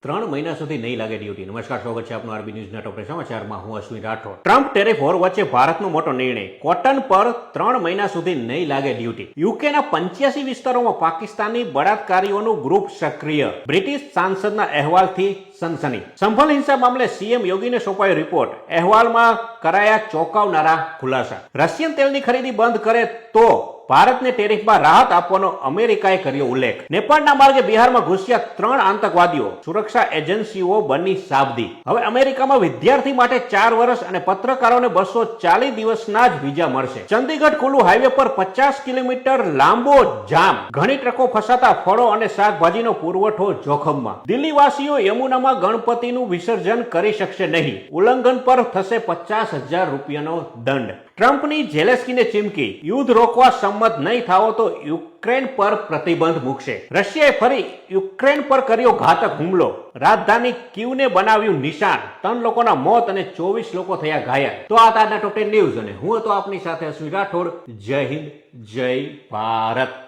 3 મહિના સુધી નહીં લાગે ડ્યુટી। નમસ્કાર, સ્વાગત છે આપનું આરબી ન્યૂઝના ટોપ સમાચારમાં। હું Ashwin Rathod. Trump tariff war વચ્ચે ભારતનો મોટો નિર્ણય, કોટન પર 3 મહિના સુધી નહીં લાગે ડ્યુટી। યુકેના 85 વિસ્તારોમાં પાકિસ્તાની બળાત્કારીઓનું ગ્રુપ સક્રિય। બ્રિટિશ સાંસદના અહેવાલથી સનસની। સંભલ હિંસા મામલે સીએમ યોગીને સોંપાયો રિપોર્ટ। અહેવાલમાં કરાયા ચોંકાવનારા ખુલાસા। રશિયન તેલની ખરીદી બંધ કરે તો ભારતને ટેરિફમાં રાહત આપવાનો અમેરિકાએ કર્યો ઉલ્લેખ। નેપાળના માર્ગે બિહારમાં ઘૂસ્યા 3 આતંકવાદીઓ, સુરક્ષા એજન્સીઓ બની સાબદી। હવે અમેરિકામાં વિદ્યાર્થી માટે 4 વર્ષ અને પત્રકારોને 240 દિવસના જ વિઝા મળશે। ચંદીગઢ કુલુ હાઈવે પર 50 કિલોમીટર લાંબો જામ, ઘણી ટ્રકો ફસાતા ફળો અને શાકભાજીનો પુરવઠો જોખમમાં। દિલ્હીવાસીઓ યમુનામાં ગણપતિનું વિસર્જન કરી શકશે નહીં, ઉલ્લંઘન પર થશે 50,000 રૂપિયાનો દંડ। ટ્રમ્પની ઝેલેન્સ્કીને ચીમકી, યુદ્ધ રોકવા સંમત નહીં થાઓ તો યુક્રેન પર પ્રતિબંધ મૂકશે। રશિયાએ ફરી યુક્રેન પર કર્યો ઘાતક હુમલો, રાજધાની કીવને બનાવ્યું નિશાન। 3 લોકોના મોત અને 24 લોકો થયા ઘાયલ। તો આ તાજના ટોપ 10 ન્યૂઝ અને હું હતો આપની સાથે અશ્વિન રાઠોડ। જય હિન્દ, જય ભારત।